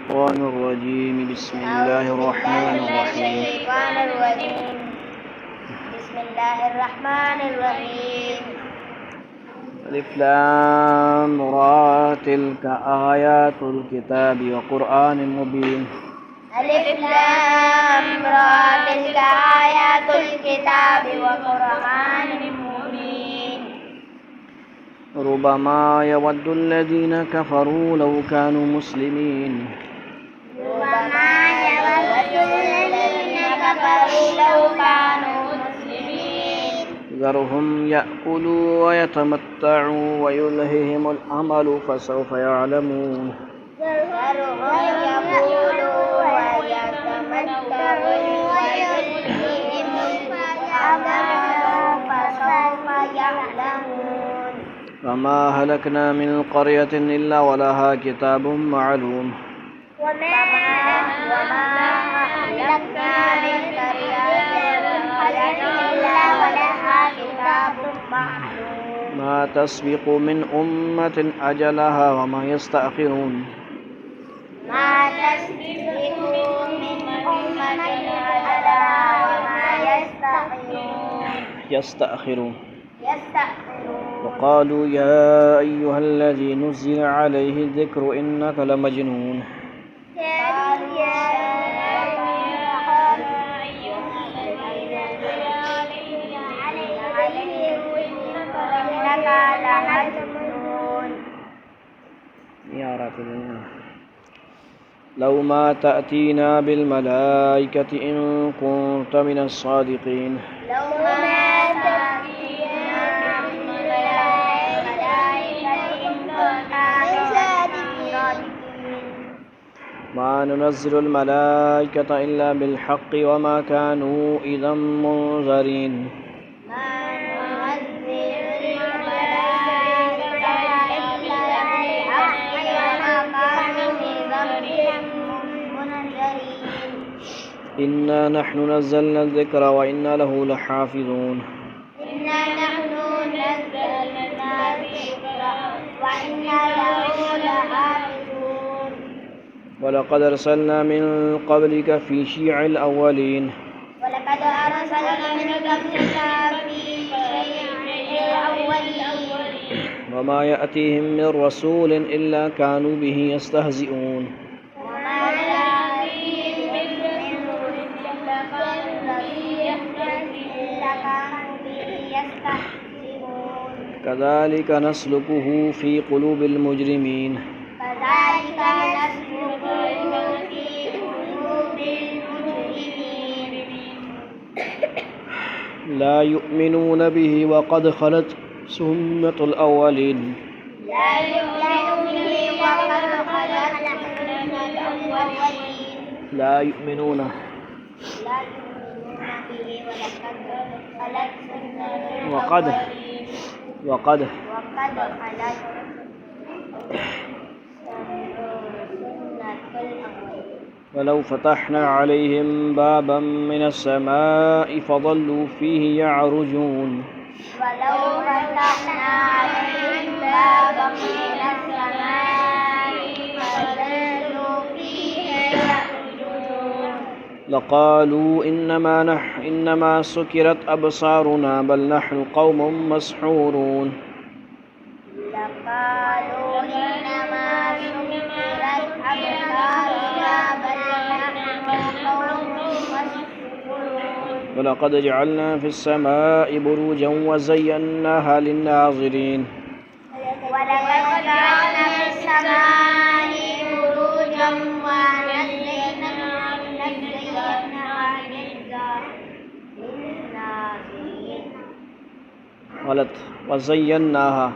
الشيطان الرجيم بسم الله الرحمن الرحيم بسم الله الرحمن الرحيم. ألف لام را تلك آيات الكتاب وقرآن مبين. ألف لام را تلك آيات الكتاب وقرآن مبين. ربما يود الذين كفروا لو كانوا مسلمين. ربما يود الذين كفروا لو كانوا مسلمين. ذرهم يأكلوا ويتمتعوا ويلههم الأمل فسوف يعلمون. ذرهم يأكلوا ويتمتعوا ويلههم الأمل فسوف يعلمون. وما هلكنا من قرية إلا ولها كتاب معلوم. وما أهلكنا من قرية إلا ولها كتاب معلوم. ما تسبق من أمة أجلها وما يستأخرون. ما تسبق من أمة أجلها وما يستأخرون. يستأخرون. وقالوا يا أيها الذي نزل عليه الذكر إنك لمجنون. قالوا يا يا رب لو ما تأتينا بالملائكة إن كنت من الصادقين. لو ما تأتينا بالملائكة إن كنت من الصادقين. ما ننزل الملائكة إلا بالحق وما كانوا إذا منذرين. ما ننزل الملائكة إلا بالحق وما كانوا إذا منذرين. إنا نحن نزلنا الذكر وإنا له لحافظون. إنا نحن نزلنا الذكر وإنا له لحافظون. ولقد أرسلنا من قبلك في شيع الأولين. ولقد أرسلنا من قبلك في شيع الأولين. وما يأتيهم من رسول إلا كانوا به يستهزئون. وما يأتيهم من رسول إلا كانوا به يستهزئون. كذلك نسلكه في قلوب المجرمين. كذلك نسلكه في قلوب المجرمين. لا يؤمنون به وقد خلت سنة الأولين. لا يؤمنون به وقد خلت سنة الأولين. لا يؤمنون لا يؤمنون به ولقد خلت سنة وقد الأولين. وقد وقد خلت سنة الأولين. ولو فتحنا عليهم بابا من السماء فظلوا فيه يعرجون. ولو فتحنا عليهم بابا من السماء فظلوا فيه يعرجون. لقالوا إنما سكرت أبصارنا بل نحن قوم مسحورون. لقالوا إنما سكرت أبصارنا بل نحن قوم مسحورون. ولقد جعلنا في السماء بروجا وزيناها للناظرين. ولقد جعلنا في السماء بروجا وزيناها للناظرين. غلط. وزيناها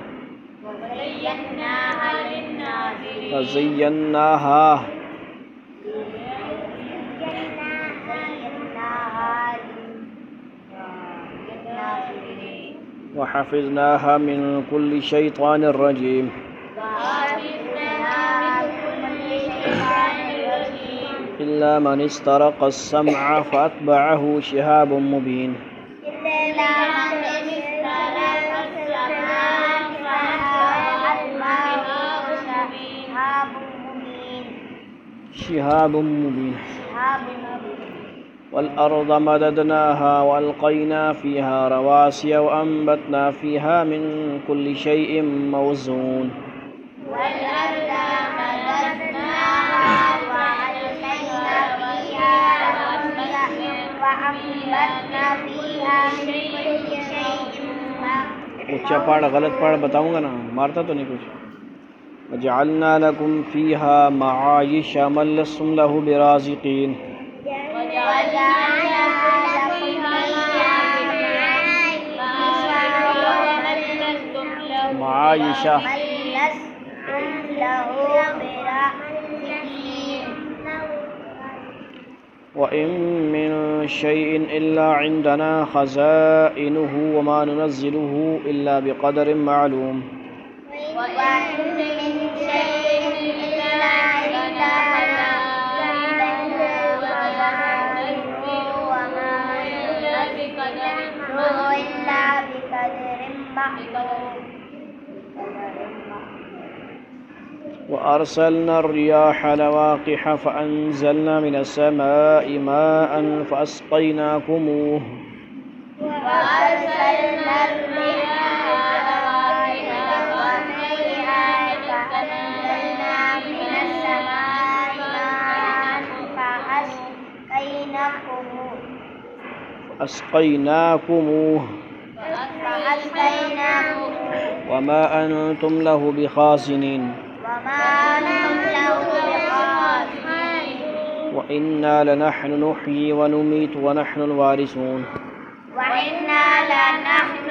للناظرين. وزيناها وحفظناها من كل شيطان رجيم. إلا من استرق السمع فأتبعه شهاب مبين. شهاب مبين شهاب مبين والأرض مددناها وألقينا فيها رواسي وأنبتنا فيها من كل شيء موزون والأرض مددناها وألقينا فيها رواسي وأنبتنا فيها من كل شيء اونچا پڑھ غلط پڑھ بتاؤں گا نا مارتا تو نہیں کچھ وجعلنا لكم فيها معايش من لستم له برازقين معايشة وإن من شيء إلا عندنا خزائنه وما ننزله إلا بقدر معلوم وأرسلنا الرياح لواقح فأنزلنا من السماء ماء فأسقيناكموه وأرسلنا الرياح لواقح فأنزلنا من السماء ماء فأسقيناكموه وما أنتم له بخازنين وإنا لنحن نحيي ونميت ونحن الوارثون وإنا لنحن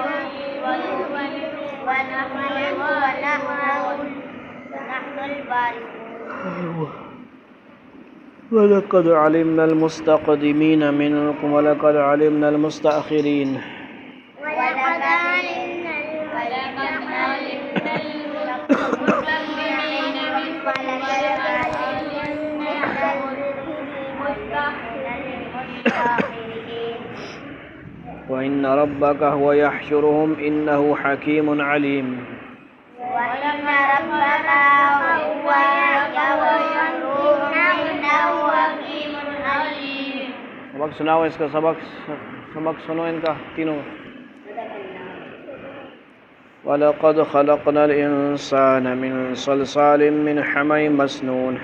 نحيي ونميت ونحن الوارثون ولقد علمنا المستقدمين منكم ولقد علمنا المستأخرين وإن ربك هو يحشرهم إنه حكيم عليم وإن ربك هو يحشرهم إنه حكيم عليم. سبق سناؤ اس کا سبق سنو ان کا تینوں. وَلَقَدْ خَلَقْنَا الْإِنسَانَ مِنْ صَلْصَالٍ مِّنْ حَمَإٍ مَّسْنُونٍ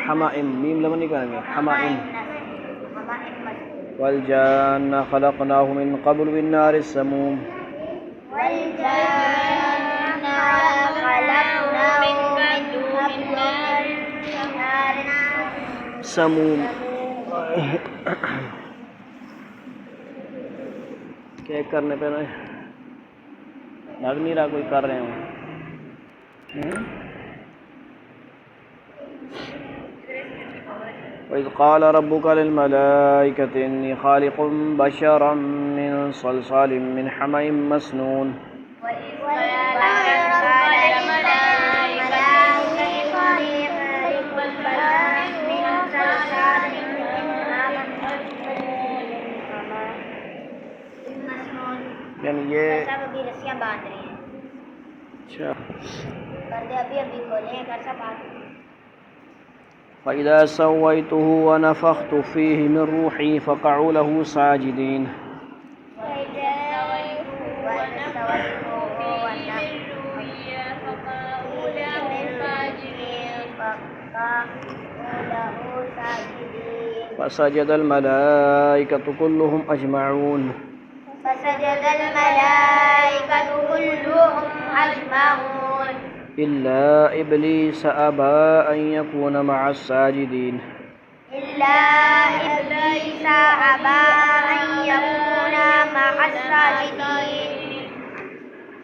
حمأ میم لمن نہیں کہیں گے حمأ. وَالْجَانَّ خَلَقْنَاهُ مِنْ قَبْلُ مِنْ نَارِ السَّمُومِ سموم. کیا کرنے پہ لگ نہیں رہا کوئی کر رہے ہوں. وَإِذْ قَالَ رَبُّكَ لِلْمَلَائِكَةِ إِنِّي خَالِقٌ بَشَرًا مِّن صَلْصَالٍ مِّنْ حَمَإٍ مَّسْنُونٍ یعنی یہ ابھی رسیاں باندھ رہی ہیں. اچھا ابھی کھولیں کر سب بات. فَإِذَا سَوَّيْتُهُ وَنَفَخْتُ فِيهِ مِنْ رُوحِي فَقَعُوا لَهُ سَاجِدِينَ. فسجد الملائكة كلهم أجمعون إلا إبليس أبى أن يكون مع الساجدين.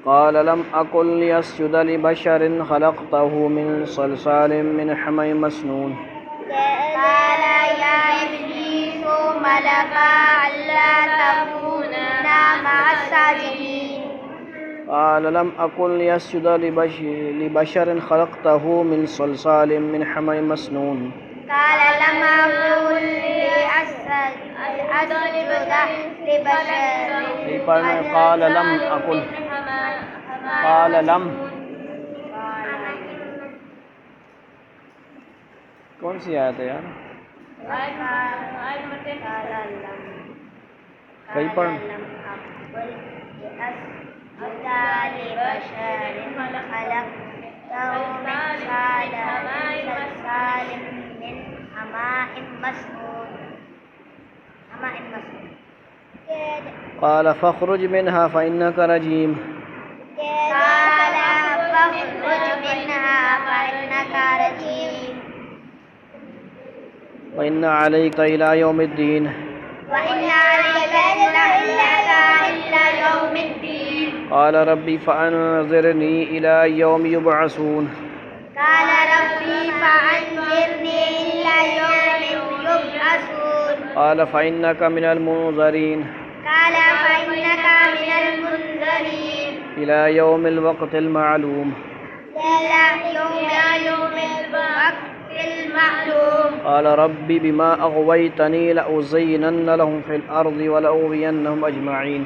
قال لم أكن لأسجد لبشر خلقته من صلصال من حمأ مسنون. قال يا إبليس ما لك ألا تكون مع الساجدين. قال لم أكن لأسجد لبشر خلقته من صلصال من حمأ مسنون. قال لم أكن لأسجد یہ پڑھنا ہے قال لم اقل، قال لم، کون سی آیت ہے یار؟ کئی پڑھنا؟ قال فاخرج منها فإنك رجيم، وإن عليك إلى يوم الدين، قال ربي فأنظرني إلى يوم يبعثون، قال فإنك من المنظرين إلى يوم الوقت المعلوم، قال ربي بما أغويتني لأزينن لهم في الأرض ولأغوينهم أجمعين،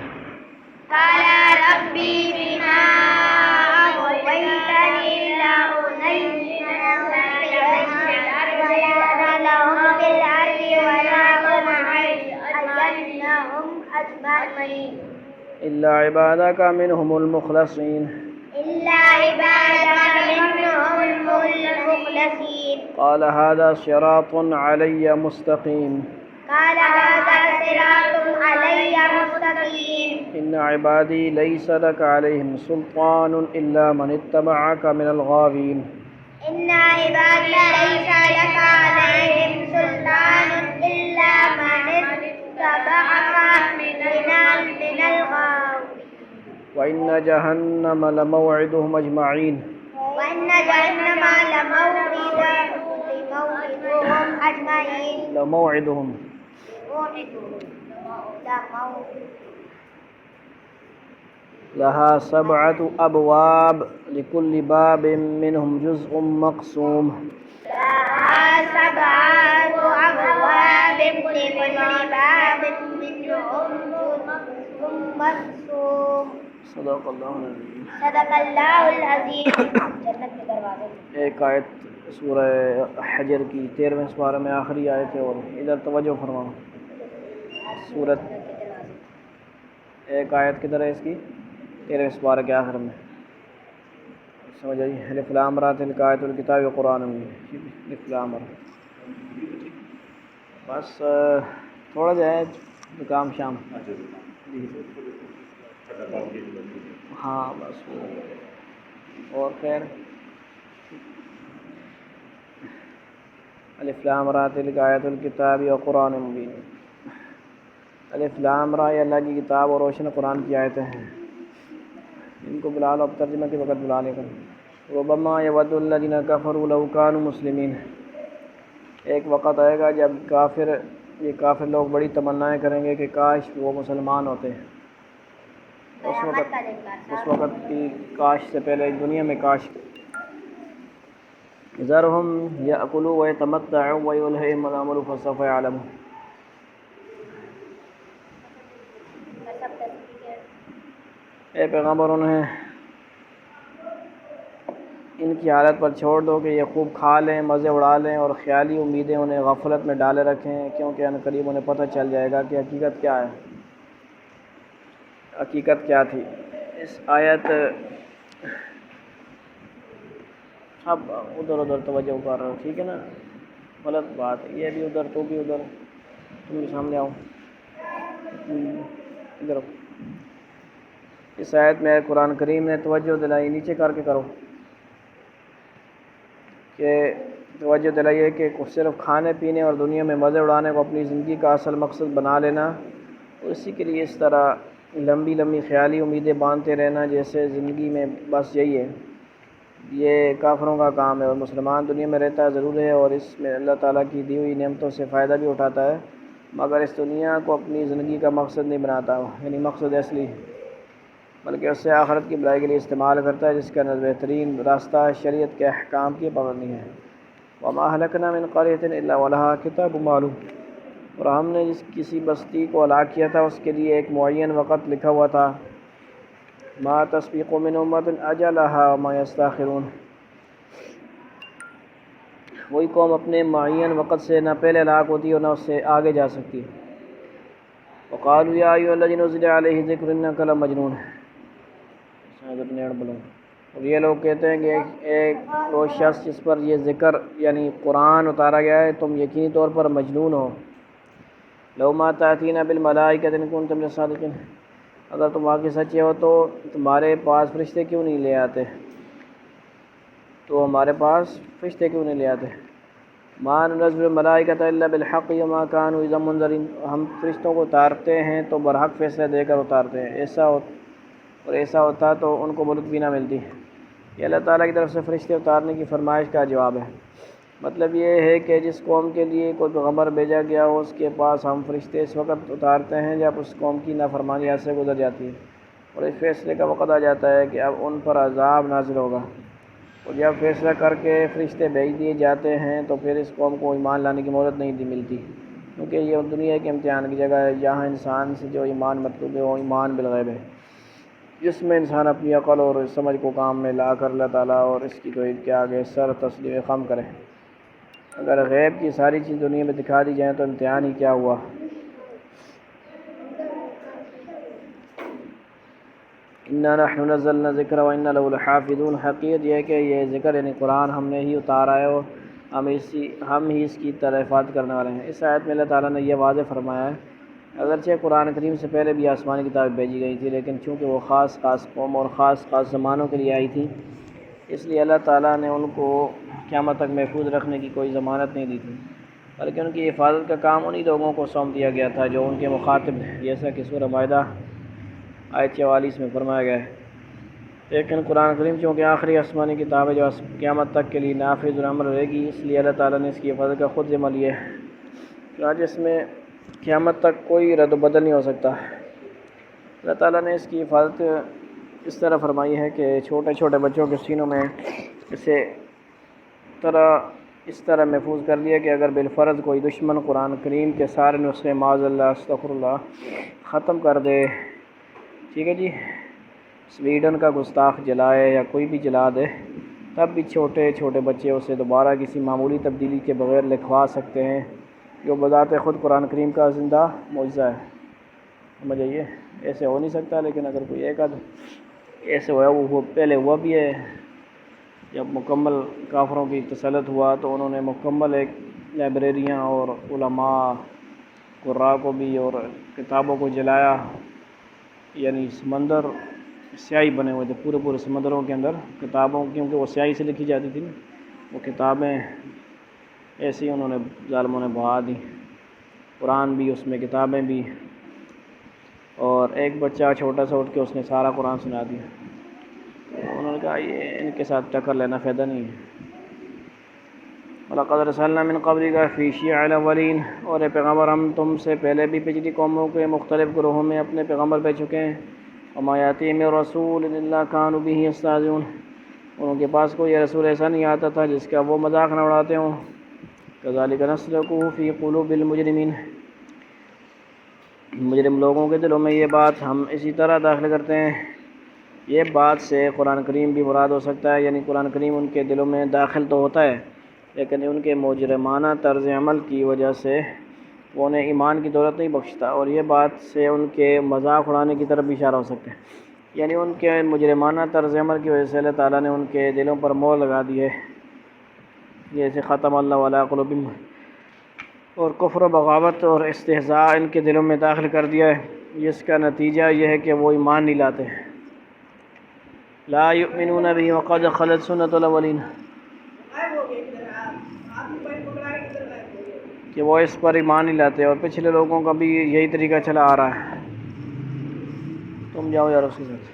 إلا عبادك منهم المخلصين، قال هذا صراط علي مستقيم، إن عبادي ليس لك عليهم سلطان إلا من اتبعك من الغاوين، وإن جهنم لموعدهم أجمعين، لموعدهم، لها 7 أبواب لكل باب منهم جزء مقسوم، صدق اللہ العظیم۔ ایک آیت سورہ حجر کی 13ویں سپارہ میں آخری آیت ہے، اور ادھر توجہ فرماؤ، سورت ایک آیت کدھر ہے اس کی؟ 13ویں سپارہ کے آخر میں، سمجھ آئی؟ الف لام را تلک آیت الکتاب قرآن مبین، الف لام را، بس تھوڑا جو ہے زکام شام، ہاں بس اور خیر۔ الف لام را تلک آیت الکتاب و قرآن مبین، الف لام را یہ اللہ کی کتاب اور روشن قرآن کی آیتیں ہیں، ان کو بلا لو، اب ترجمہ کے وقت بلا لے کر۔ ربما یود الذین کفروا لو کانوا مسلمین، ایک وقت آئے گا جب یہ کافر لوگ بڑی تمنائیں کریں گے کہ کاش وہ مسلمان ہوتے ہیں، اس وقت کی کاش سے پہلے دنیا میں کاش۔ ذرهم یأکلوا ویتمتعوا ویلہہم الامر فسوف یعلمون، اے پیغمبر انہیں ان کی حالت پر چھوڑ دو کہ یہ خوب کھا لیں، مزے اڑا لیں، اور خیالی امیدیں انہیں غفلت میں ڈالے رکھیں، کیونکہ ان قریب انہیں پتہ چل جائے گا کہ حقیقت کیا ہے، حقیقت کیا تھی۔ اس آیت اب ادھر توجہ کر رہے ہو، ٹھیک ہے نا؟ غلط بات ہے، یہ بھی ادھر، تو بھی ادھر، تم بھی سامنے آؤ، ادھر۔ اس آیت میں قرآن کریم نے توجہ دلائی، نیچے کر کے کرو، کہ توجہ دلائی ہے کہ صرف کھانے پینے اور دنیا میں مزے اڑانے کو اپنی زندگی کا اصل مقصد بنا لینا، اور اسی کے لیے اس طرح لمبی لمبی خیالی امیدیں باندھتے رہنا جیسے زندگی میں بس یہی ہے، یہ کافروں کا کام ہے۔ اور مسلمان دنیا میں رہتا ہے ضرور ہے، اور اس میں اللہ تعالیٰ کی دی ہوئی نعمتوں سے فائدہ بھی اٹھاتا ہے، مگر اس دنیا کو اپنی زندگی کا مقصد نہیں بناتا، یعنی مقصد اصلی، بلکہ اس سے آخرت کی بھلائی کے لیے استعمال کرتا ہے، جس کا بہترین راستہ شریعت کے احکام کی پابندی ہے۔ وما اہلکنا من قریۃ الا ولہا کتاب معلوم، اور ہم نے جس کسی بستی کو ہلاک کیا تھا اس کے لیے ایک معین وقت لکھا ہوا تھا، ما تسبق من امۃ اجلها وما یستاخرون۔ وہی قوم اپنے معین وقت سے نہ پہلے ہلاک ہوتی اور نہ اس سے آگے جا سکتی۔ وقالوا یا ایھا الذی نزل علیہ الذکر انک لمجنون۔ اور یہ لوگ کہتے ہیں کہ ایک وہ شخص جس پر یہ ذکر یعنی قرآن اتارا گیا ہے تم یقینی طور پر مجنون ہو۔ لو ما تأتینا بالملائکۃ ان کنت من الصادقین، اگر تم واقعی سچے ہو تو تمہارے پاس فرشتے کیوں نہیں لے آتے، تو ہمارے پاس فرشتے کیوں نہیں لے آتے۔ ما ننزل الملائکۃ الا بالحق وما كانوا اذا منذرین، ہم فرشتوں کو اتارتے ہیں تو برحق فیصلہ دے کر اتارتے ہیں، ایسا ہوتا تو ان کو ملک بھی نہ ملتی۔ یہ اللہ تعالیٰ کی طرف سے فرشتے اتارنے کی فرمائش کا جواب ہے۔ مطلب یہ ہے کہ جس قوم کے لیے کوئی پیغمبر بھیجا گیا ہو اس کے پاس ہم فرشتے اس وقت اتارتے ہیں جب اس قوم کی نافرمانی سے گزر جاتی ہے اور اس فیصلے کا وقت آ جاتا ہے کہ اب ان پر عذاب نازل ہوگا، اور جب فیصلہ کر کے فرشتے بھیج دیے جاتے ہیں تو پھر اس قوم کو ایمان لانے کی مہلت نہیں ملتی، کیونکہ یہ دنیا کے امتحان کی جگہ ہے جہاں انسان سے جو ایمان مطلوب ہے وہ ایمان بالغیب ہے، جس میں انسان اپنی عقل اور سمجھ کو کام میں لا کر اللہ تعالیٰ اور اس کی توحید کے آگے سر تسلیم خم کرے۔ اگر غیب کی ساری چیز دنیا میں دکھا دی جائیں تو امتحان ہی کیا ہوا۔ انا نحن نزلنا الذکر وانا له لحافظون، حقیقت یہ ہے کہ یہ ذکر یعنی قرآن ہم نے ہی اتارا ہے اور ہم ہی اس کی حفاظت کرنے والے ہیں۔ اس آیت میں اللہ تعالیٰ نے یہ واضح فرمایا ہے اگرچہ قرآن کریم سے پہلے بھی آسمانی کتابیں بھیجی گئی تھی، لیکن چونکہ وہ خاص قوم اور خاص زمانوں کے لیے آئی تھی، اس لیے اللہ تعالیٰ نے ان کو قیامت تک محفوظ رکھنے کی کوئی ضمانت نہیں دی تھی، بلکہ ان کی حفاظت کا کام انہی لوگوں کو سونپ دیا گیا تھا جو ان کے مخاطب ہیں، جیسا کہ سورہ مائدہ آیت 44 میں فرمایا گیا ہے۔ لیکن قرآن کریم چونکہ آخری آسمانی کتاب ہے جو قیامت تک کے لیے نافذ العمل رہے گی، اس لیے اللہ تعالیٰ نے اس کی حفاظت کا خود ذمہ لیا ہے، آج اس میں قیامت تک کوئی رد و بدل نہیں ہو سکتا۔ اللہ تعالیٰ نے اس کی حفاظت اس طرح فرمائی ہے کہ چھوٹے چھوٹے بچوں کے سینوں میں اس طرح محفوظ کر دیا کہ اگر بالفرض کوئی دشمن قرآن کریم کے سارے نسخے معاذ اللہ استغفر اللہ ختم کر دے، ٹھیک ہے جی، سویڈن کا گستاخ جلائے یا کوئی بھی جلا دے، تب بھی چھوٹے چھوٹے بچے اسے دوبارہ کسی معمولی تبدیلی کے بغیر لکھوا سکتے ہیں، جو بذات خود قرآن کریم کا زندہ معجزہ ہے۔ سمجھ آئیے، ایسے ہو نہیں سکتا، لیکن اگر کوئی ایک ایسے ہوا وہ پہلے ہوا بھی ہے، جب مکمل کافروں کی تسلط ہوا تو انہوں نے مکمل ایک لائبریریاں اور علماء قراء کو بھی اور کتابوں کو جلایا، یعنی سمندر سیاہی بنے ہوئے تھے پورے سمندروں کے اندر کتابوں، کیونکہ وہ سیاہی سے لکھی جاتی تھی، وہ کتابیں ایسی انہوں نے ظالموں نے بہا دی، قرآن بھی اس میں کتابیں بھی، اور ایک بچہ چھوٹا سا اٹھ کے اس نے سارا قرآن سنا دیا۔ انہوں نے کہا یہ ان کے ساتھ ٹکر لینا فائدہ نہیں ہے۔ وَلَقَدْ أَرْسَلْنَا مِن قَبْلِكَ فِي شِيَعِ الْأَوَّلِينَ، اور اے پیغمبر ہم تم سے پہلے بھی پچھلی قوموں کے مختلف گروہوں میں اپنے پیغمبر بھیج چکے ہیں۔ وَمَا يَأْتِيهِم مِّن رَّسُولٍ إِلَّا كَانُوا بِهِ يَسْتَهْزِئُونَ، ان کے پاس کوئی رسول ایسا نہیں آتا تھا جس کا وہ مذاق نہ اڑاتے ہوں۔ كَذَلِكَ نَسْلُكُهُ فِي قُلُوبِ الْمُجْرِمِينَ، مجرم لوگوں کے دلوں میں یہ بات ہم اسی طرح داخل کرتے ہیں۔ یہ بات سے قرآن کریم بھی مراد ہو سکتا ہے، یعنی قرآن کریم ان کے دلوں میں داخل تو ہوتا ہے لیکن ان کے مجرمانہ طرز عمل کی وجہ سے وہ انہیں ایمان کی دولت نہیں بخشتا، اور یہ بات سے ان کے مذاق اڑانے کی طرف بھی اشارہ ہو سکتا ہے، یعنی ان کے مجرمانہ طرز عمل کی وجہ سے اللہ تعالیٰ نے ان کے دلوں پر مہر لگا دی ہے، جیسے ختم اللہ علی قلوبہم، اور کفر و بغاوت اور استہزاء ان کے دلوں میں داخل کر دیا ہے، جس کا نتیجہ یہ ہے کہ وہ ایمان نہیں لاتے۔ لا یؤمنون بہ وقد خلت سنت الاولین، کہ وہ اس پر ایمان نہیں لاتے اور پچھلے لوگوں کا بھی یہی طریقہ چلا آ رہا ہے۔ تم جاؤ یار اس کے ساتھ۔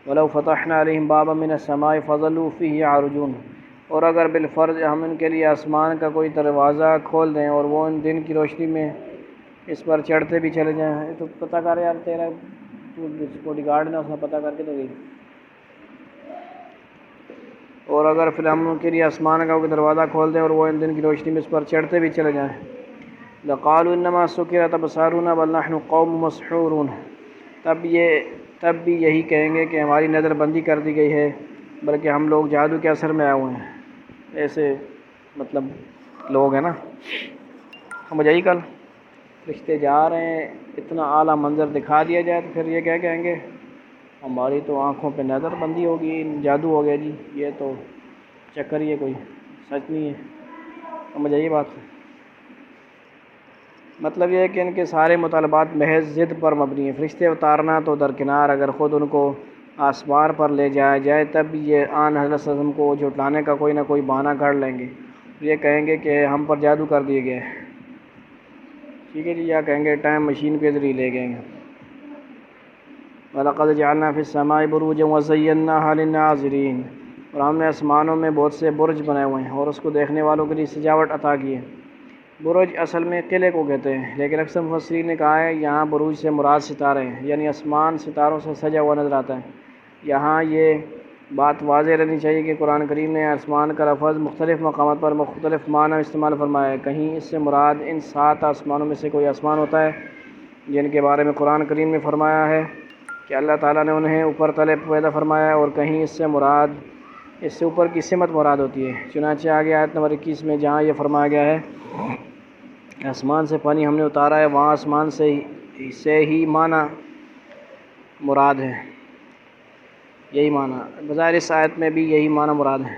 وَلَوْ فَتَحْنَا عَلَيْهِمْ بَابًا مِّنَ السَّمَاءِ فَظَلُّوا فِيهِ يَعْرُجُونَ، اور اگر بالفرض ہم ان کے لیے آسمان کا کوئی دروازہ کھول دیں اور وہ ان دن کی روشنی میں اس پر چڑھتے بھی چلے جائیں۔ تو پتہ کر یار تیرا سیکورٹی گارڈ نے اس نے پتہ کر کے تو گئی۔ اور اگر پھر ہم ان کے لیے آسمان کا کوئی دروازہ کھول دیں اور وہ ان دن کی روشنی میں اس پر چڑھتے بھی چلے جائیں، لقالوا انما سکرت ابصارنا بل نحن قوم مسحورون، تب بھی یہی کہیں گے کہ ہماری نظر بندی کر دی گئی ہے، بلکہ ہم لوگ جادو کے اثر میں آئے ہوئے ہیں۔ ایسے مطلب لوگ ہیں نا۔ سمجھ آئی کل؟ رشتے جا رہے ہیں، اتنا اعلیٰ منظر دکھا دیا جائے تو پھر یہ کیا کہیں گے، ہماری تو آنکھوں پہ نظر بندی ہوگی، جادو ہو گیا جی، یہ تو چکر ہی ہے، کوئی سچ نہیں ہے۔ سمجھ آئیے بات؟ مطلب یہ ہے کہ ان کے سارے مطالبات محض ضد پر مبنی ہیں۔ فرشتے اتارنا تو درکنار، اگر خود ان کو آسمان پر لے جایا جائے تب بھی یہ آن حضرت صلی اللہ علیہ وسلم کو جھٹلانے کا کوئی نہ کوئی بہانہ گھڑ لیں گے، یہ کہیں گے کہ ہم پر جادو کر دیے گئے، ٹھیک ہے جی، یا کہیں گے ٹائم مشین کے ذریعے لے گئے۔ وَلَقَدْ جَعَلْنَا فِي السَّمَاءِ بُرُوجًا وَزَيَّنَّاهَا لِلنَّاظِرِينَ، اور ہم نے آسمانوں میں بہت سے برج بنائے ہوئے ہیں اور اس کو دیکھنے والوں کے لیے سجاوٹ عطا کی ہے۔ برج اصل میں قلعے کو کہتے ہیں، لیکن اکثر مفسرین نے کہا ہے یہاں بروج سے مراد ستارے ہیں، یعنی آسمان ستاروں سے سجا ہوا نظر آتا ہے۔ یہاں یہ بات واضح رہنی چاہیے کہ قرآن کریم نے آسمان کا لفظ مختلف مقامات پر مختلف معنی استعمال فرمایا ہے۔ کہیں اس سے مراد ان 7 آسمانوں میں سے کوئی آسمان ہوتا ہے جن کے بارے میں قرآن کریم نے فرمایا ہے کہ اللہ تعالیٰ نے انہیں اوپر تلے پیدا فرمایا ہے، اور کہیں اس سے اوپر کی سمت مراد ہوتی ہے۔ چنانچہ آگے آیت نمبر 21 میں جہاں یہ فرمایا گیا ہے آسمان سے پانی ہم نے اتارا ہے، وہاں آسمان سے ہی معنی مراد ہے، یہی معنی بظاہر اس آیت میں بھی یہی معنی مراد ہے۔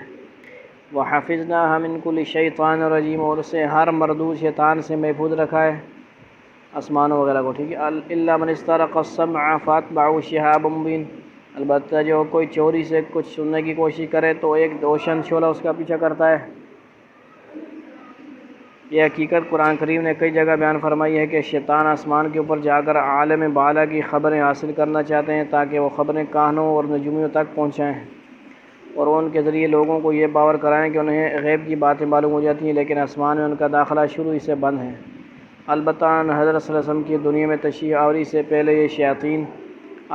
وَحَفِظْنَاهَا مِن كُلِّ شَيْطَانٍ رَجِيمٍ، اور اسے ہر مردود شیطان سے محفوظ رکھا ہے، آسمانوں وغیرہ کو، ٹھیک ہے۔ إِلَّا مَنِ اسْتَرَقَ السَّمْعَ فَأَتْبَعَهُ شِهَابٌ مُّبِينٌ، البتہ جو کوئی چوری سے کچھ سننے کی کوشش کرے تو ایک روشن شعلہ اس کا پیچھا کرتا ہے۔ یہ حقیقت قرآن کریم نے کئی جگہ بیان فرمائی ہے کہ شیطان آسمان کے اوپر جا کر عالم بالا کی خبریں حاصل کرنا چاہتے ہیں تاکہ وہ خبریں کاہنوں اور نجومیوں تک پہنچائیں اور ان کے ذریعے لوگوں کو یہ باور کرائیں کہ انہیں غیب کی باتیں معلوم ہو جاتی ہیں، لیکن آسمان میں ان کا داخلہ شروع ہی سے بند ہے۔ البتہ حضرت صلی اللہ علیہ وسلم کی دنیا میں تشریف آوری سے پہلے یہ شیاطین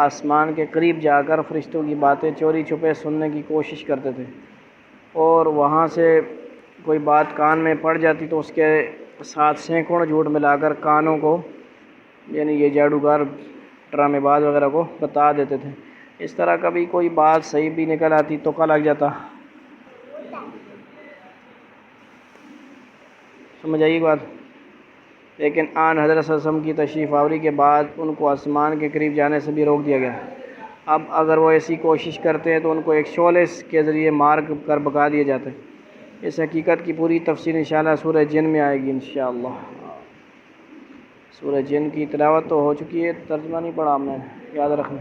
آسمان کے قریب جا کر فرشتوں کی باتیں چوری چھپے سننے کی کوشش کرتے تھے، اور وہاں سے کوئی بات کان میں پڑ جاتی تو اس کے ساتھ سینکڑوں جھوٹ ملا کر کانوں کو، یعنی یہ جادوگر ڈرامے باز وغیرہ کو بتا دیتے تھے۔ اس طرح کبھی کوئی بات صحیح بھی نکل آتی تو کا لگ جاتا۔ سمجھ آئی بات؟ لیکن آن حضرت صلی اللہ علیہ وسلم کی تشریف آوری کے بعد ان کو آسمان کے قریب جانے سے بھی روک دیا گیا۔ اب اگر وہ ایسی کوشش کرتے ہیں تو ان کو ایک شعلے کے ذریعے مار کر بھگا دیا جاتا ہے۔ اس حقیقت کی پوری تفصیل انشاءاللہ سورہ جن میں آئے گی انشاءاللہ۔ سورہ جن کی تلاوت تو ہو چکی ہے، ترجمہ نہیں پڑھا ہم نے، یاد رکھنا۔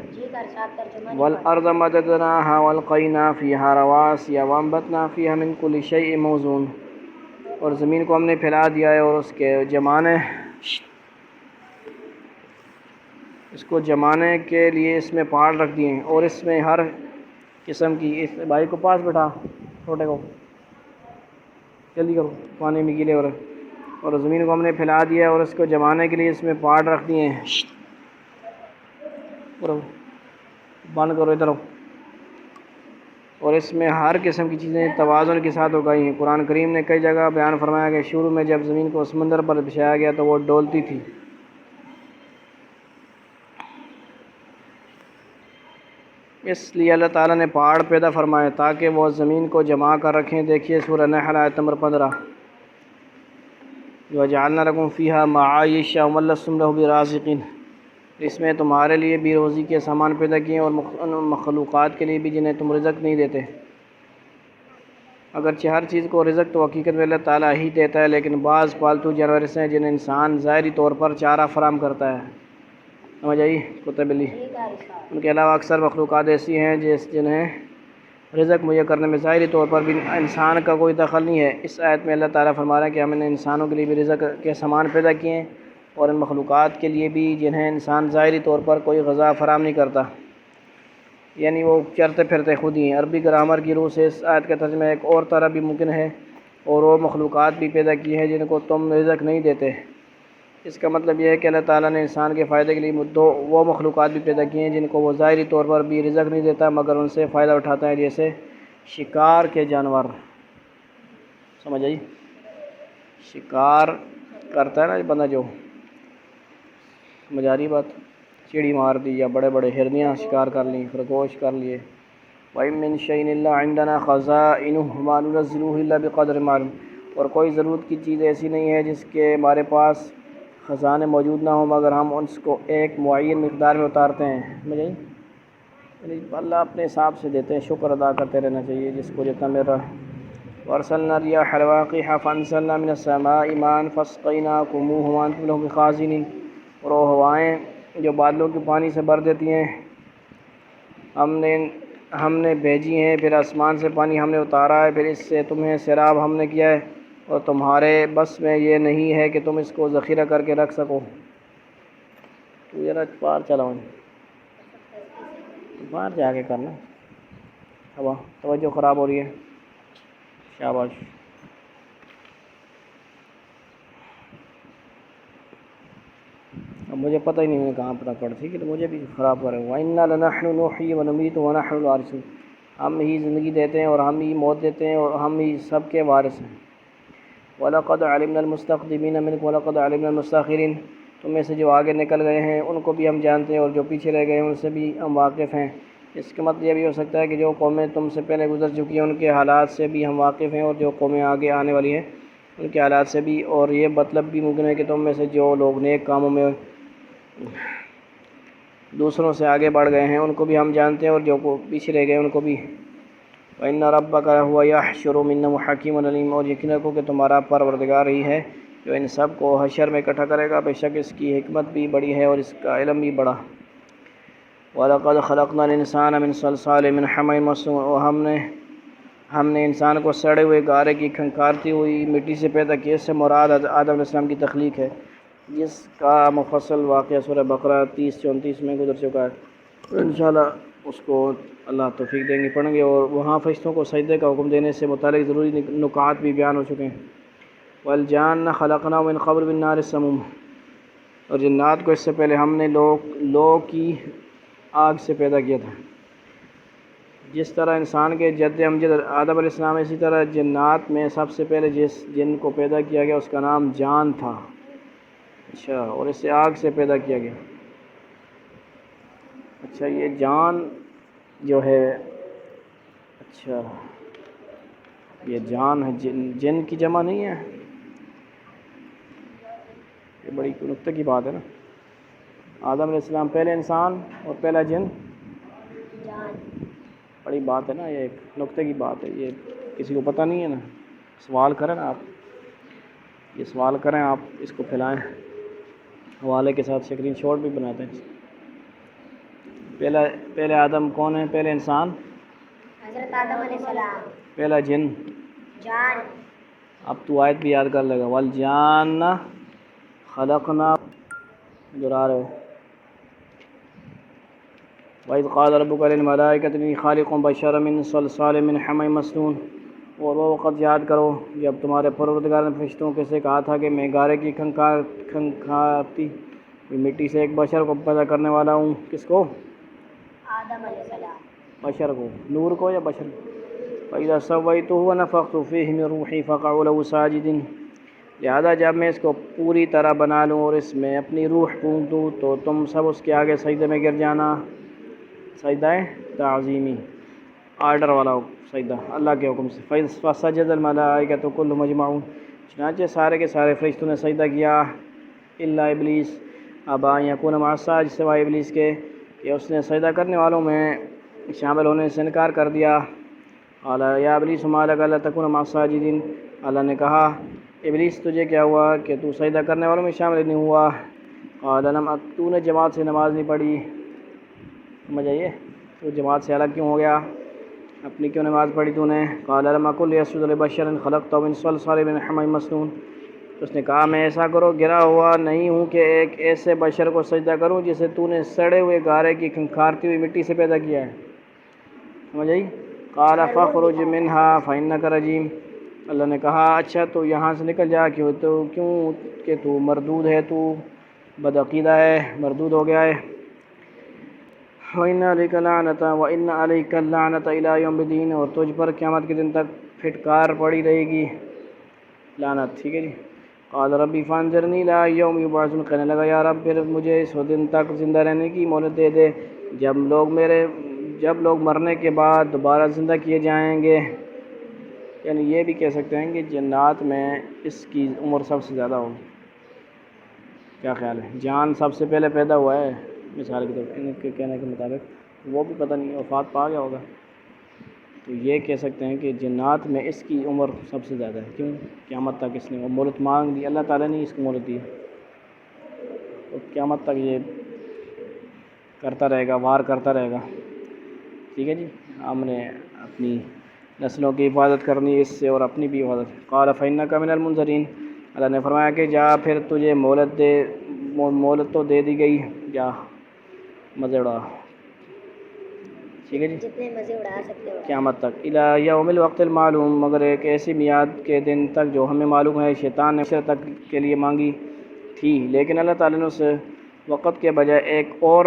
وَالْأَرْضَ مَدَدْنَاهَا وَأَلْقَيْنَا فِيهَا رَوَاسِيَ وَأَنبَتْنَا فِيهَا مِن كُلِّ شَيْءٍ مَّوْزُونٍ، اور زمین کو ہم نے پھیلا دیا ہے اور اس کو جمانے کے لیے اس میں پہاڑ رکھ دیے ہیں، اور اس میں ہر قسم کی، اس بھائی کو پاس بٹھا، چھوٹے کو جلدی کرو، پانی میں گیلے اور زمین کو ہم نے پھیلا دیا ہے اور اس کو جمانے کے لیے اس میں پہاڑ رکھ دیے ہیں۔ بند کرو ادھر، اور اس میں ہر قسم کی چیزیں توازن کے ساتھ اگائی ہیں۔ قرآن کریم نے کئی جگہ بیان فرمایا کہ شروع میں جب زمین کو سمندر پر بچھایا گیا تو وہ ڈولتی تھی، اس لیے اللہ تعالیٰ نے پہاڑ پیدا فرمائے تاکہ وہ زمین کو جما کر رکھیں۔ دیکھیے سورہ نحل آیت نمبر 15، وَجَعَلْنَا لَكُمْ فِيهَا مَعَائِشَ وَمَن لَّسْتُمْ لَهُ بِرَازِقِينَ، اس میں تمہارے لیے بھی روزی کے سامان پیدا کیے اور مخلوقات کے لیے بھی جنہیں تم رزق نہیں دیتے۔ اگرچہ ہر چیز کو رزق تو حقیقت میں اللہ تعالیٰ ہی دیتا ہے، لیکن بعض پالتو جانور ایسے ہیں جنہیں انسان ظاہری طور پر چارہ فراہم کرتا ہے۔ سمجھ آئی؟ کتے بلی، ان کے علاوہ اکثر مخلوقات ایسی ہیں جنہیں رزق مہیا کرنے میں ظاہری طور پر بھی انسان کا کوئی دخل نہیں ہے۔ اس آیت میں اللہ تعالیٰ فرما رہا ہے کہ ہم نے انسانوں کے لیے بھی رزق کے سامان پیدا کیے ہیں اور ان مخلوقات کے لیے بھی جنہیں انسان ظاہری طور پر کوئی غذا فراہم نہیں کرتا، یعنی وہ چرتے پھرتے خود ہی ہیں۔ عربی گرامر کی روح سے اس آیت کا ترجمہ ایک اور طرح بھی ممکن ہے، اور وہ مخلوقات بھی پیدا کی ہیں جن کو تم رزق نہیں دیتے۔ اس کا مطلب یہ ہے کہ اللہ تعالیٰ نے انسان کے فائدے کے لیے وہ مخلوقات بھی پیدا کیے ہیں جن کو وہ ظاہری طور پر بھی رزق نہیں دیتا مگر ان سے فائدہ اٹھاتا ہے، جیسے شکار کے جانور، سمجھ آئی؟ شکار کرتا ہے نا بندہ جو، سمجھ آ رہی بات؟ چڑی مار دی یا بڑے بڑے ہرنیاں شکار کر لیں، خرگوش کر لیے۔ وَإِن مِّن شَيْءٍ إِلَّا عِندَنَا خَزَائِنُهُ وَمَا نُنَزِّلُهُ إِلَّا بِقَدْرٍ مَّعْلُومٍ، اور کوئی ضرورت کی چیز ایسی نہیں ہے جس کے ہمارے پاس خزانے موجود نہ ہوں مگر ہم اس کو ایک معین مقدار میں اتارتے ہیں، سمجھ آئی؟ یعنی اللہ اپنے حساب سے دیتے ہیں، شکر ادا کرتے رہنا چاہیے جس کو جتنا مل رہا ہے۔ وَأَرْسَلْنَا الرِّيَاحَ لَوَاقِحَ فَأَنزَلْنَا مِنَ السَّمَاءِ مَاءً فَأَسْقَيْنَاكُمُوهُ وَأَنْتُمْ لَهُ بِخَازِنِينَ، اور وہ ہوائیں جو بادلوں کے پانی سے بھر دیتی ہیں ہم نے بھیجی ہیں، پھر آسمان سے پانی ہم نے اتارا ہے، پھر اس سے تمہیں سیراب ہم نے کیا ہے، اور تمہارے بس میں یہ نہیں ہے کہ تم اس کو ذخیرہ کر کے رکھ سکو۔ تو ذرا باہر چلاؤں، باہر جا کے کرنا، ہوا توجہ خراب ہو رہی ہے، شاباش۔ اب مجھے پتہ ہی نہیں میں کہاں پتہ پڑ تھی کہ مجھے بھی خراب کرے۔ وَإِنَّا لَنَحْنُ نُحْيِي وَنُمِيتُ وَنَحْنُ الْوَارِثُونَ، ہم ہی زندگی دیتے ہیں اور ہم ہی موت دیتے ہیں اور ہم ہی سب کے وارث ہیں۔ وَلَقَدْ عَلِمْنَا الْمُسْتَقْدِمِينَ مِنكُمْ وَلَقَدْ عَلِمْنَا الْمُسْتَأْخِرِينَ، تم میں سے جو آگے نکل گئے ہیں ان کو بھی ہم جانتے ہیں اور جو پیچھے رہ گئے ہیں ان سے بھی ہم واقف ہیں۔ اس کا مطلب یہ بھی ہو سکتا ہے کہ جو قومیں تم سے پہلے گزر چکی ہیں ان کے حالات سے بھی ہم واقف ہیں، اور جو قومیں آگے آنے والی ہیں ان کے حالات سے بھی، اور یہ مطلب بھی ممکن ہے کہ تم میں سے جو لوگ نیک کاموں میں دوسروں سے آگے بڑھ گئے ہیں ان کو بھی ہم جانتے ہیں، اور جو پیچھے رہ گئے ان کو بھی۔ وَإِنَّ رَبَّكَ لَهُوَ يَحْشُرُ مِنَّ حَكِيمٌ عَلِيمٌ، اور یقین رکھو کہ تمہارا پروردگار ہی ہے جو ان سب کو حشر میں اکٹھا کرے گا، بے شک اس کی حکمت بھی بڑی ہے اور اس کا علم بھی بڑا۔ وَلَقَدْ خَلَقْنَا الْإِنسَانَ مِنْ صَلْصَالٍ مِنْ حَمَإٍ مَسْنُونٍ، اور ہم نے انسان کو سڑے ہوئے گارے کی کھنکارتی ہوئی مٹی سے پیدا کیا۔ اس سے مراد آدم علیہ السلام کی تخلیق ہے، جس کا مفصل واقعہ سورہ بقرہ 30-34 میں گزر چکا ہے۔ انشاءاللہ اس کو اللہ توفیق دیں گے پڑھیں گے، اور وہاں فرشتوں کو سجدے کا حکم دینے سے متعلق ضروری نکات بھی بیان ہو چکے ہیں۔ وَالْجَانَّ خَلَقْنَاهُ مِنْ قَبْلُ مِنْ نَارِ السَّمُومِ، اور جنات کو اس سے پہلے ہم نے لو کی آگ سے پیدا کیا تھا۔ جس طرح انسان کے جد امجد آدم علیہ السلام، اسی طرح جنات میں سب سے پہلے جس جن کو پیدا کیا گیا اس کا نام جان تھا، اچھا، اور اس سے آگ سے پیدا کیا گیا۔ اچھا، یہ جان جو ہے، اچھا یہ جان ہے، جن کی جمع نہیں ہے، یہ بڑی نکتے کی بات ہے نا۔ آدم علیہ السلام پہلے انسان اور پہلا جن، بڑی بات ہے نا، یہ ایک نکتے کی بات ہے، یہ کسی کو پتہ نہیں ہے نا۔ سوال کریں نا آپ، یہ سوال کریں آپ، اس کو پھیلائیں، حوالے کے ساتھ اسکرین شاٹ بھی بناتے ہیں۔ پہلے آدم کون ہے؟ پہلے انسان حضرت آدم علیہ السلام، پہلا جن جان۔ اب تو آیت بھی یاد کر لے گا، والجان خلقنا دورا رہے۔ وَإِذْ قَالَ رَبُّكَ لِلْمَلَائِكَةِ إِنِّي خَالِقٌ بَشَرًا مِّن صَلْصَالٍ مِّنْ حَمَإٍ مَسْنُونٍ، اور وہ وقت یاد کرو جب تمہارے پروردگار نے فرشتوں کے سے کہا تھا کہ میں گارے کی کھنکارتی مٹی سے ایک بشر کو پیدا کرنے والا ہوں۔ کس کو؟ آدم علیہ السلام، بشر کو، نور کو یا بشر کو؟ فَإِذَا سَوَّيْتُهُ وَنَفَخْتُ فِيهِ مِن رُوحِي فَقَعُوا لَهُ سَاجِدِينَ، لہذا جب میں اس کو پوری طرح بنا لوں اور اس میں اپنی روح پھونک دوں تو تم سب اس کے آگے سجدے میں گر جانا۔ سجدہ تعظیمی، آرڈر والا سجدہ اللہ کے حکم سے۔ فَسَجَدَ الْمَلَائِكَةُ كُلُّهُمْ أَجْمَعُونَ، چنانچہ سارے کے سارے فرشتوں نے سجدہ کیا، الا ابلیس ابا ان یکون مع الساجدین، سوائے ابلیس کے کہ اس نے سجدہ کرنے والوں میں شامل ہونے سے انکار کر دیا۔ قال یا ابلیس ما لک الا تکون مع الساجدین، اللہ نے کہا ابلیس تجھے کیا ہوا کہ تو سجدہ کرنے والوں میں شامل نہیں ہوا؟ قال تو نے جماعت سے نماز نہیں پڑھی، سمجھ آئیے، تو جماعت سے الگ کیوں ہو گیا؟ اپنی کیوں نماز پڑھی تو نے؟ قال لم اکن لیسجد لبشر خلقته من صلصال من حمأ مسنون، اس نے کہا میں ایسا گرا ہوا نہیں ہوں کہ ایک ایسے بشر کو سجدہ کروں جسے تو نے سڑے ہوئے گارے کی کھنکارتی ہوئی مٹی سے پیدا کیا ہے، سمجھ آئی؟ قال فاخرج منها فإنك رجیم، اللہ نے کہا اچھا تو یہاں سے نکل جا، کیوں کہ تو مردود ہے، تو بدعقیدہ ہے، مردود ہو گیا ہے۔ وَإِنَّ عَلَيْكَ اللَّعْنَةَ وَإِنَّ عَلَيْكَ اللَّعْنَةَ إِلَىٰ يَوْمِ الدِّينِ، اور تجھ پر قیامت کے دن تک پھٹکار پڑی رہے گی، لعنت. ٹھیک ہے جی. قال ربی فانظرنی الی یوم یبعثون، کہنے لگا یا رب پھر مجھے اس دن تک زندہ رہنے کی مہلت دے دے جب لوگ مرنے کے بعد دوبارہ زندہ کیے جائیں گے. یعنی یہ بھی کہہ سکتے ہیں کہ جنات میں اس کی عمر سب سے زیادہ ہوگی. کیا خیال ہے؟ جان سب سے پہلے پیدا ہوا ہے مثال کے طور پر، ان کے کہنے کے مطابق، وہ بھی پتہ نہیں وفات پا گیا ہوگا. تو یہ کہہ سکتے ہیں کہ جنات میں اس کی عمر سب سے زیادہ ہے. کیوں؟ قیامت تک اس نے وہ مہلت مانگ دی، اللہ تعالیٰ نے اس کو مہلت دی، تو قیامت تک یہ کرتا رہے گا، وار کرتا رہے گا. ٹھیک ہے جی. ہم نے اپنی نسلوں کی حفاظت کرنی ہے اس سے، اور اپنی بھی حفاظت. قال فإنک من المنظرین، اللہ نے فرمایا کہ جا پھر تجھے مہلت تو دے دی گئی، جا مزے اڑا. ٹھیک ہے جی. جتنے مزے اڑا سکتے ہو قیامت تک. الی یوم الوقت المعلوم، مگر ایک ایسی میعاد کے دن تک جو ہمیں معلوم ہے. شیطان نے عشرت تک کے لیے مانگی تھی، لیکن اللہ تعالیٰ نے اسے وقت کے بجائے ایک اور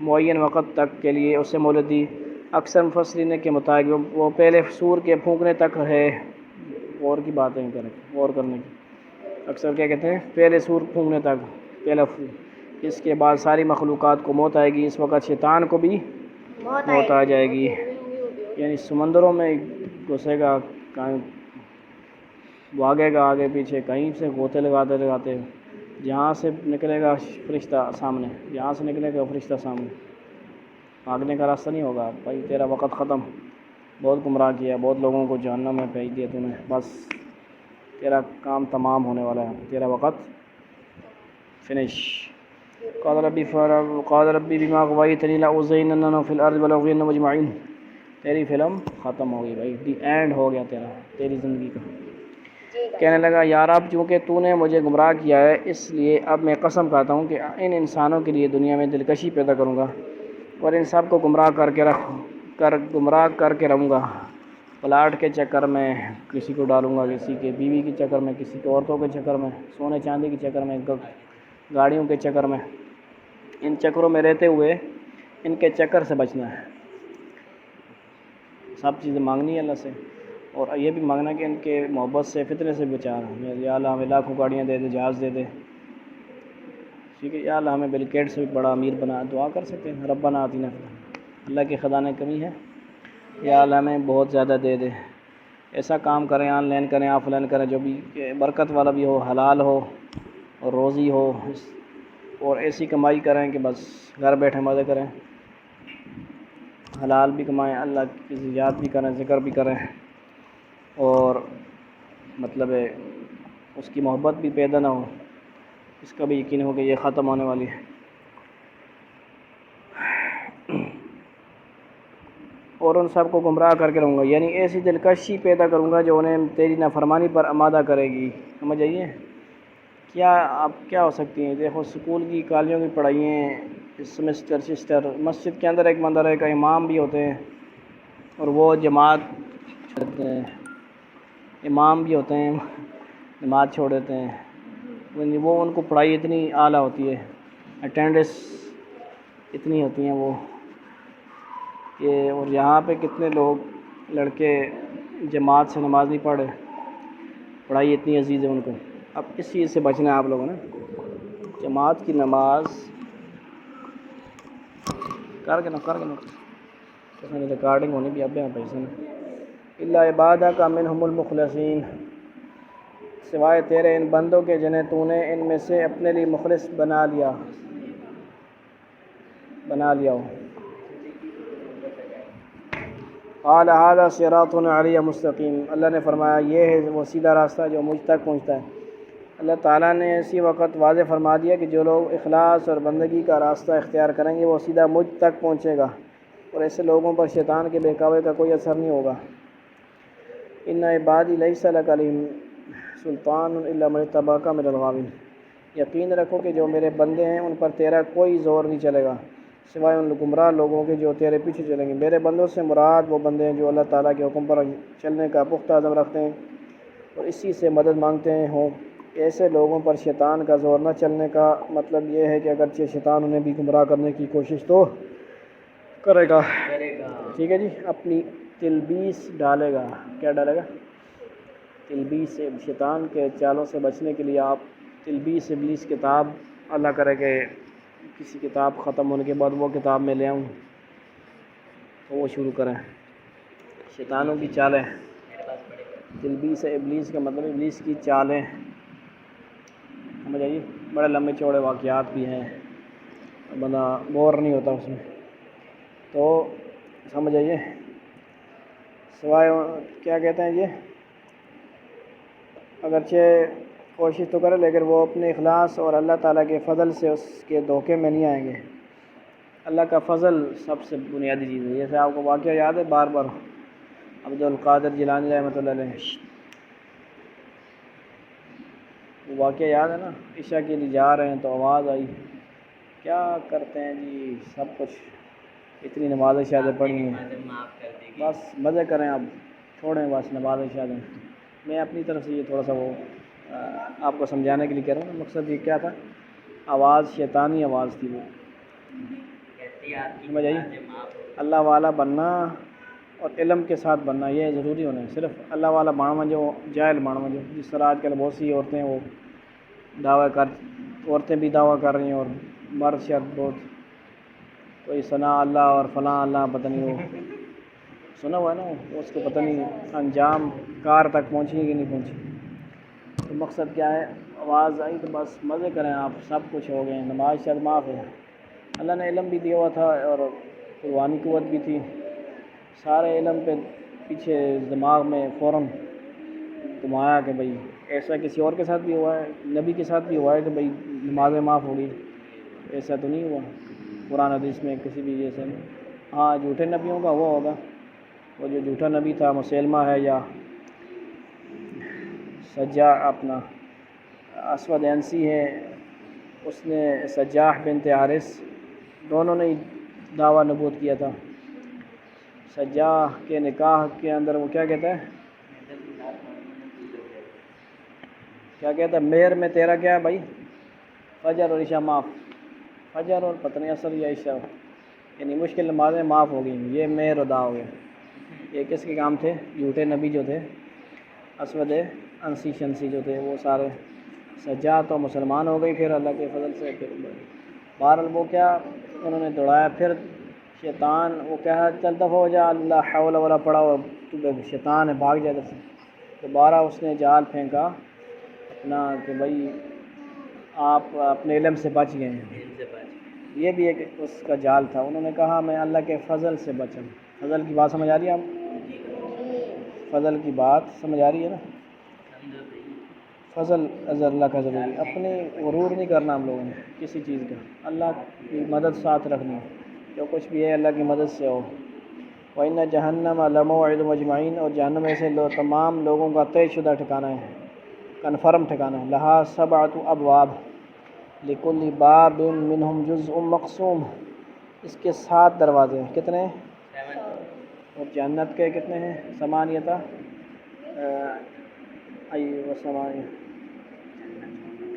معین وقت تک کے لیے اسے مہلت دی. اکثر مفسرین کے مطابق وہ پہلے سور کے پھونکنے تک ہے. غور کی باتیں کریں، غور کرنے کی. اکثر کیا کہتے ہیں؟ پہلے سور پھونکنے تک، پہلا اس کے بعد ساری مخلوقات کو موت آئے گی. اس وقت شیطان کو بھی موت آ جائے گی. یعنی سمندروں میں گھسے گا، کہیں بھاگے گا آگے پیچھے، کہیں سے غوطے لگاتے، جہاں سے نکلے گا فرشتہ سامنے، جہاں سے نکلے گا فرشتہ سامنے. بھاگنے کا راستہ نہیں ہوگا. بھائی تیرا وقت ختم، بہت گمراہ کیا، بہت لوگوں کو جہنم میں بھیج دیا تو نے، بس تیرا کام تمام ہونے والا ہے، تیرا وقت فنش. قال ربی بما اغویتنی لأزینن لهم فی الارض ولأغوینہم اجمعین. تیری فلم ختم ہو گئی بھائی، دی اینڈ ہو گیا تیری زندگی کا. کہنے لگا یا رب چونکہ تو نے مجھے گمراہ کیا ہے، اس لیے اب میں قسم کھاتا ہوں کہ ان انسانوں کے لیے دنیا میں دلکشی پیدا کروں گا، اور ان سب کو گمراہ کر کے رہوں گا. پلاٹ کے چکر میں کسی کو ڈالوں گا، کسی کے بیوی کے چکر میں، کسی کے عورتوں کے چکر میں، سونے چاندی کے چکر میں، گاڑیوں کے چکر میں. ان چکروں میں رہتے ہوئے ان کے چکر سے بچنا ہے. سب چیزیں مانگنی ہے اللہ سے، اور یہ بھی مانگنا کہ ان کے محبت سے، فتنے سے بچا رہا. یا اللہ ہمیں لاکھوں گاڑیاں دے دے، جہاز دے دے. ٹھیک ہے. یا اللہ ہمیں بل گیٹس سے بھی بڑا امیر بنا. دعا کر سکتے ہیں ربنا آتنا، اللہ کے خزانے کمی ہے، یا اللہ ہمیں بہت زیادہ دے دے. ایسا کام کریں، آن لائن کریں، آف لائن کریں، جو بھی برکت والا بھی ہو، حلال ہو اور روزی ہو، اور ایسی کمائی کریں کہ بس گھر بیٹھے مزے کریں. حلال بھی کمائیں، اللہ کی یاد بھی کریں، ذکر بھی کریں، اور مطلب ہے اس کی محبت بھی پیدا نہ ہو، اس کا بھی یقین ہو کہ یہ ختم ہونے والی ہے. اور ان سب کو گمراہ کر کے رہوں گا، یعنی ایسی دلکشی پیدا کروں گا جو انہیں تیری نافرمانی پر آمادہ کرے گی. سمجھ آئیے کیا اب کیا ہو سکتی ہیں؟ دیکھو اسکول کی، کالجوں کی پڑھائییں، سسٹر، مسجد کے اندر ایک مندر کا امام بھی ہوتے ہیں، اور وہ جماعت چھوڑتے ہیں، امام بھی ہوتے ہیں، جماعت چھوڑ دیتے ہیں. وہ ان کو پڑھائی اتنی اعلیٰ ہوتی ہے، اٹینڈنس اتنی ہوتی ہیں وہ کہ، اور یہاں پہ کتنے لوگ لڑکے جماعت سے نماز نہیں پڑھے، پڑھائی اتنی عزیز ہے ان کو. اب اس چیز سے بچنا ہے آپ لوگوں نے. جماعت کی نماز کر کے ریکارڈنگ ہونی بھی اب یہاں پیسے میں. الا عبادک منہم المخلصین، سوائے تیرے ان بندوں کے جنہیں تو نے ان میں سے اپنے لیے مخلص بنا لیا ہو. قال ھذا صراط علی مستقیم، اللہ نے فرمایا یہ ہے وہ سیدھا راستہ جو مجھ تک پہنچتا ہے. اللہ تعالیٰ نے اسی وقت واضح فرما دیا کہ جو لوگ اخلاص اور بندگی کا راستہ اختیار کریں گے وہ سیدھا مجھ تک پہنچے گا، اور ایسے لوگوں پر شیطان کے بہکاوے کا کوئی اثر نہیں ہوگا. ان عبادی لیس لک علیہم سلطان الا من اتبعک من الغاوین، یقین رکھو کہ جو میرے بندے ہیں ان پر تیرا کوئی زور نہیں چلے گا سوائے ان گمراہ لوگوں کے جو تیرے پیچھے چلیں گے. میرے بندوں سے مراد وہ بندے ہیں جو اللہ تعالیٰ کے حکم پر چلنے کا پختہ عزم رکھتے ہیں اور اسی سے مدد مانگتے ہوں. ایسے لوگوں پر شیطان کا زور نہ چلنے کا مطلب یہ ہے کہ اگرچہ شیطان انہیں بھی گمراہ کرنے کی کوشش تو کرے گا، ٹھیک ہے جی، اپنی تلبیس ڈالے گا. کیا ڈالے گا؟ تلبیس سے، شیطان کے چالوں سے بچنے کے لیے آپ تلبیس ابلیس کتاب، اللہ کرے کہ کسی کتاب ختم ہونے کے بعد وہ کتاب میں لے آؤں تو وہ شروع کریں. شیطانوں کی چالیں، تلبیس ابلیس کا مطلب ابلیس کی چالیں، سمجھ آئیے. بڑے لمبے چوڑے واقعات بھی ہیں، بندہ بور نہیں ہوتا اس میں، تو سمجھ آئیے. سوائے کیا کہتے ہیں یہ، اگرچہ کوشش تو کرے لیکن وہ اپنے اخلاص اور اللہ تعالیٰ کے فضل سے اس کے دھوکے میں نہیں آئیں گے. اللہ کا فضل سب سے بنیادی چیز ہے. جیسے آپ کو واقعہ یاد ہے بار بار، عبد القادر جیلانی رحمۃ اللہ علیہ، وہ واقعہ یاد ہے نا، عشاء کے لیے جا رہے ہیں تو آواز آئی، کیا کرتے ہیں جی سب کچھ، اتنی نمازیں شادیں پڑھی ہیں، بس مزے کریں اب، چھوڑیں بس نمازیں شادیں. میں اپنی طرف سے یہ تھوڑا سا وہ آپ کو سمجھانے کے لیے کہہ رہا ہوں. مقصد یہ کیا تھا، آواز شیطانی آواز تھی وہ، سمجھ آئیے. اللہ والا بننا اور علم کے ساتھ بننا یہ ضروری ہونا ہے. صرف اللہ والا بانو جو جاہل بانو جو، جس طرح آج کل بہت سی عورتیں وہ عورتیں بھی دعویٰ کر رہی ہیں اور مرد شرط بہت، کوئی ثنا اللہ اور فلاں اللہ، پتہ نہیں وہ سنا ہوا ہے نا، اس کو پتہ نہیں انجام کار تک پہنچی کہ نہیں پہنچی. تو مقصد کیا ہے، آواز آئی تو بس مزے کریں آپ، سب کچھ ہو گئے، نماز شاید معاف ہے. اللہ نے علم بھی دیا ہوا تھا اور قربانی قوت بھی تھی، سارے علم پہ پیچھے دماغ میں فوراً گھمایا کہ بھئی ایسا کسی اور کے ساتھ بھی ہوا ہے، نبی کے ساتھ بھی ہوا ہے کہ بھئی نمازیں معاف ہوگی، ایسا تو نہیں ہوا قرآن حدیث میں کسی بھی جیسے نہیں. ہاں جھوٹے نبیوں کا ہوا ہوگا، وہ جو جھوٹا نبی تھا مسیلمہ ہے یا اپنا اسود انسی ہے، اس نے سجاح بنت حارث، دونوں نے دعویٰ نبوت کیا تھا. سجاح کے نکاح کے اندر وہ کیا کہتا ہے، کیا کہتا ہے، مہر میں تیرا کیا ہے بھائی، فجر اور عشاء معاف، فجر اور پتہ نہیں عصر یا عشاء، یعنی مشکل نمازیں معاف ہو گئیں، یہ مہر ادا ہو گیا. یہ کس کے کام تھے، جھوٹے نبی جو تھے، اسود انسی شنسی جو تھے وہ سارے. سجا تو مسلمان ہو گئی پھر اللہ کے فضل سے. پھر بہرحال وہ کیا انہوں نے دوڑایا، پھر شیطان وہ کہا چل دفعہ ہو جا، اللہ حول ولا پڑا ہوا تو شیطان ہے بھاگ جائے. دوبارہ اس نے جال پھینکا اپنا کہ بھائی آپ اپنے علم سے بچ گئے ہیں. یہ بھی ایک اس کا جال تھا. انہوں نے کہا میں اللہ کے فضل سے بچا. فضل کی بات سمجھ آ رہی ہے آپ، فضل کی بات سمجھ آ رہی ہے نا. فضل از اللہ کا ضروری، اپنے غرور نہیں کرنا ہم لوگوں نے کسی چیز کا، اللہ کی مدد ساتھ رکھنی، جو کچھ بھی ہے اللہ کی مدد سے ہو. وَإِنَّ جَهَنَّمَ لَمَوْعِدُهُمْ أَجْمَعِينَ، اور جہنم میں سے تمام لوگوں کا طے شدہ ٹھکانہ ہے، کنفرم ٹھکانہ ہے. لَهَا سَبْعَةُ أَبْوَابٍ لِكُلِّ بَابٍ مِّنْهُمْ جُزْءٌ مَقْسُومٌ، اس کے 7 دروازے ہیں. کتنے ہیں؟ اور جنت کے کتنے ہیں؟ ثمانیہ،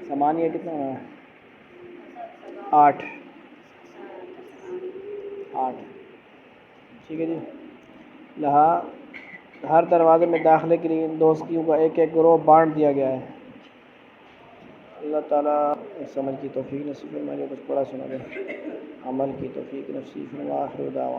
ثمانیہ کتنا ہے؟ 8. ٹھیک ہے جی. ہر دروازے میں داخلے کے لیے ان دوستیوں کا ایک ایک گروہ بانٹ دیا گیا ہے. اللہ تعالیٰ سمجھ کی توفیق نصیب فرمائے. جو کچھ پڑھا سنا دے، عمل کی توفیق نصیب فرمائے. آخر دعوانا